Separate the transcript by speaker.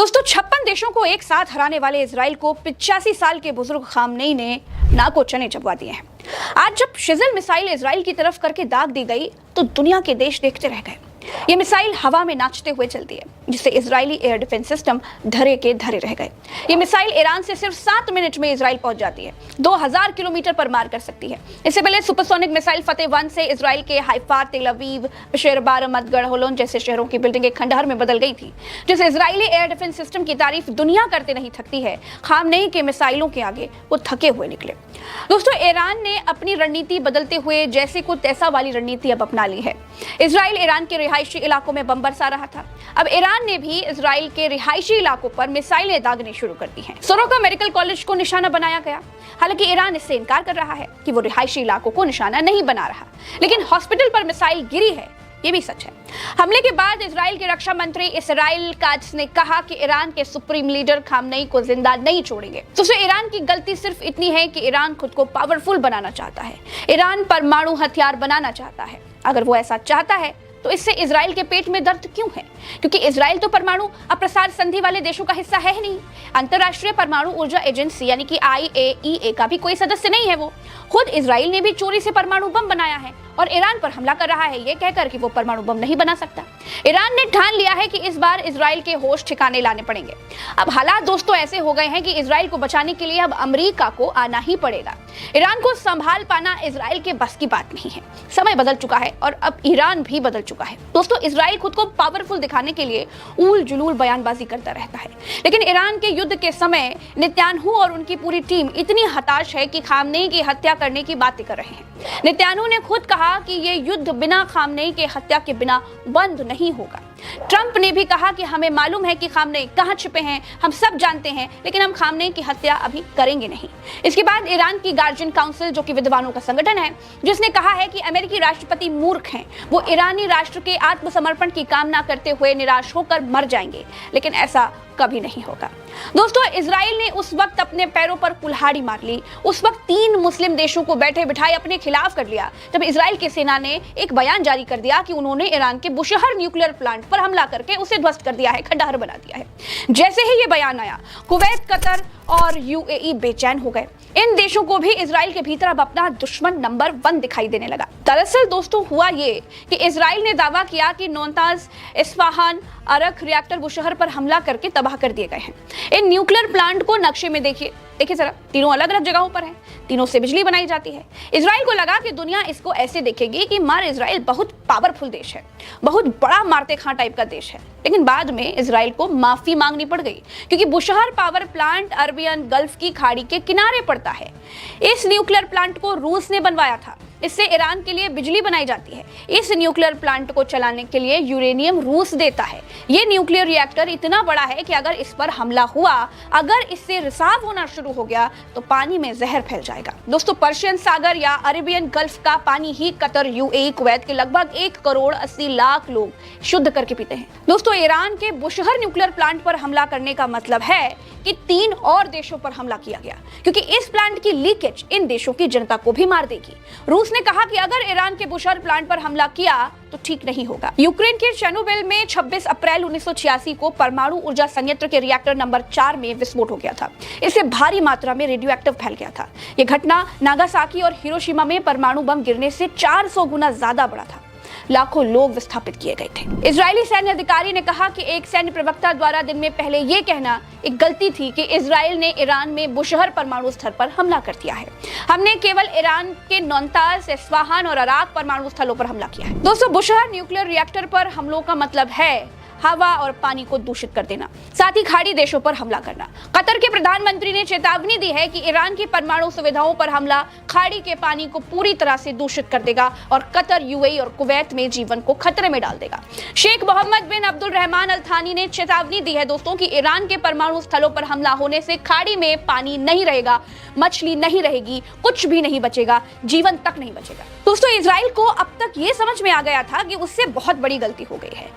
Speaker 1: दोस्तों 56 देशों को एक साथ हराने वाले इजराइल को 85 साल के बुजुर्ग खामनेई ने नाको चने चबवा दिए हैं। आज जब शिजल मिसाइल इजराइल की तरफ करके दाग दी गई तो दुनिया के देश देखते रह गए। ये मिसाइल हवा में नाचते हुए चलती है, जिससे इजरायली एयर डिफेंस सिस्टम धरे के धरे रह गए। ये मिसाइल ईरान से सिर्फ 7 मिनट में इजराइल पहुंच जाती है, 2000 किलोमीटर पर मार कर सकती है। इससे पहले सुपरसोनिक मिसाइल फतेह 1 से इजराइल के हाइफा, तेल अवीव, बेशेरबार, मदगढ़, होलोन जैसे शहरों की बिल्डिंगें खंडहर में बदल गई थी। जिस इजरायली एयर डिफेंस सिस्टम की तारीफ दुनिया करते नहीं थकती है, खामनेई के मिसाइलों के आगे वो थके हुए निकले। दोस्तों, ईरान ने अपनी रणनीति बदलते हुए जैसे को तैसा वाली रणनीति अब अपना ली है। इजराइल ईरान के रिहायशी इलाकों में बम बरसा रहा था। अब ईरान ने भी इजराइल के रिहायशी इलाकों पर मिसाइलें दागनी शुरू कर दी हैं। सोरोका मेडिकल कॉलेज को निशाना बनाया गया। हालांकि ईरान इससे इनकार कर रहा है कि वो रिहायशी इलाकों को निशाना नहीं बना रहा, लेकिन हॉस्पिटल पर मिसाइल गिरी है, ये भी सच है। हमले के बाद इजराइल के रक्षा मंत्री इसराइल काट्ज ने कहा कि ईरान के सुप्रीम लीडर खामनेई को जिंदा नहीं छोड़ेंगे। तो ईरान की गलती सिर्फ इतनी है कि ईरान खुद को पावरफुल बनाना चाहता है। ईरान परमाणु हथियार बनाना चाहता है। अगर वो ऐसा चाहता है तो इससे इजराइल के पेट में दर्द क्यों है? क्योंकि इजराइल तो परमाणु अप्रसार संधि वाले देशों का हिस्सा है ही नहीं। अंतरराष्ट्रीय परमाणु ऊर्जा एजेंसी यानी कि IAEA का भी कोई सदस्य नहीं है वो। खुद इजराइल ने भी चोरी से परमाणु बम बनाया है और ईरान पर हमला कर रहा है, ये कहकर कि वो परमाणु बम नहीं बना सकता। ईरान ने ठान लिया है कि इस बार इजराइल के होश ठिकाने लाने पड़ेंगे। अब हालात दोस्तों ऐसे हो गए हैं कि इजराइल को बचाने के लिए अब अमेरिका को आना ही पड़ेगा। ईरान को संभाल पाना इजराइल के बस की बात नहीं है। समय बदल चुका है और अब ईरान भी बदल चुका है। दोस्तों, इजराइल खुद को पावरफुल दिखाने के लिए ऊल जुलूल बयानबाजी करता रहता है, लेकिन ईरान के युद्ध के समय नेतन्याहू और उनकी पूरी टीम इतनी हताश है कि खामनेई की हत्या करने की बातें कर रहे हैं। नेतन्याहू ने खुद कहा कि ये युद्ध बिना खामनेई के हत्या के बिना बंद नहीं होगा। ट्रंप ने भी कहा कि हमें मालूम है कि खामनेई कहां छिपे हैं, हम सब जानते हैं, लेकिन हम खामनेई की हत्या अभी करेंगे नहीं। इसके बाद ईरान की गार्जियन काउंसिल, जो कि विद्वानों का संगठन है, जिसने कहा है कि अमेरिकी राष्ट्रपति मूर्ख हैं, वो ईरानी राष्ट्र के आत्मसमर्पण की कामना करते हुए निराश होकर मर जाएंगे, लेकिन ऐसा कभी नहीं होगा। दोस्तों, इजराइल ने उस वक्त अपने पैरों पर कुल्हाड़ी मार ली। उस वक्त 3 मुस्लिम देशों को बैठे बिठाए अपने खिलाफ कर लिया, जब इजराइल की सेना ने एक बयान जारी कर दिया कि उन्होंने ईरान के बुशहर न्यूक्लियर प्लांट पर हमला करके उसे ध्वस्त कर दिया है, खंडहर बना दिया है। जैसे ही ये बयान आया, कुवैत, कतर और UAE बेचैन हो गए। इन देशों को भी इजराइल के भीतर अब अपना दुश्मन नंबर 1 दिखाई देने लगा। दरअसल दोस्तों हुआ ये कि इजराइल ने दावा किया कि नौताज, इस्फहान, अरक रिएक्टर बुशहर पर हमला करके तबाह कर दिए गए हैं। इन न्यूक्लियर प्लांट को नक्शे में देखिए जरा, तीनों अलग अलग जगहों पर हैं, तीनों से बिजली बनाई जाती है। इजराइल को लगा कि दुनिया इसको ऐसे देखेगी कि मार इजराइल बहुत पावरफुल देश है, बहुत बड़ा मारते खां टाइप का देश है। लेकिन बाद में इजराइल को माफी मांगनी पड़ गई, क्योंकि Bushehr power plant Arabian gulf की खाड़ी के किनारे पड़ता है। इस न्यूक्लियर प्लांट को रूस ने बनवाया था। इससे ईरान के लिए बिजली बनाई जाती है। इस न्यूक्लियर प्लांट को चलाने के लिए यूरेनियम रूस देता है। ये न्यूक्लियर रिएक्टर इतना बड़ा है कि अगर इस पर हमला हुआ, अगर इससे रिसाव होना शुरू हो गया, तो पानी में जहर फैल जाएगा। दोस्तों, पर्शियन सागर या अरेबियन गल्फ का पानी ही कतर, UAE, कुवैत के लगभग 1 करोड़ 80 लाख लोग शुद्ध करके पीते हैं। दोस्तों, ईरान के बुशहर न्यूक्लियर प्लांट पर हमला करने का मतलब है कि 3 और देशों पर हमला किया गया, क्योंकि इस प्लांट की लीकेज इन देशों की जनता को भी मार देगी। रूस ने कहा कि अगर ईरान के बुशहर प्लांट पर हमला किया तो ठीक नहीं होगा। यूक्रेन के चेर्नोबिल में 26 अप्रैल 1986 को परमाणु ऊर्जा संयंत्र के रिएक्टर नंबर 4 में विस्फोट हो गया था। इससे भारी मात्रा में रेडियो एक्टिव फैल गया था। यह घटना नागासाकी और हिरोशिमा में परमाणु बम गिरने से 400 गुना ज्यादा बड़ा था। लाखों लोग विस्थापित किए गए थे। इजरायली सैन्य अधिकारी ने कहा कि एक सैन्य प्रवक्ता द्वारा दिन में पहले यह कहना एक गलती थी कि इजराइल ने ईरान में बुशहर परमाणु स्थल पर हमला कर दिया है। हमने केवल ईरान के नौताज, इस्फहान और अराक परमाणु स्थलों पर हमला किया है। दोस्तों, बुशहर न्यूक्लियर रिएक्टर पर हमलों का मतलब है हवा और पानी को दूषित कर देना, साथ ही खाड़ी देशों पर हमला करना। कतर के प्रधानमंत्री ने चेतावनी दी है कि ईरान की परमाणु सुविधाओं पर हमला खाड़ी के पानी को पूरी तरह से दूषित कर देगा और कतर, UAE और कुवैत में जीवन को खतरे में डाल देगा। शेख मोहम्मद बिन अब्दुल रहमान अल थानी ने चेतावनी दी है दोस्तों कि ईरान के परमाणु स्थलों पर हमला होने से खाड़ी में पानी नहीं रहेगा, मछली नहीं रहेगी, कुछ भी नहीं बचेगा, जीवन तक नहीं बचेगा। दोस्तों, इजराइल को अब तक ये समझ में आ गया था कि उससे बहुत बड़ी गलती हो गई है।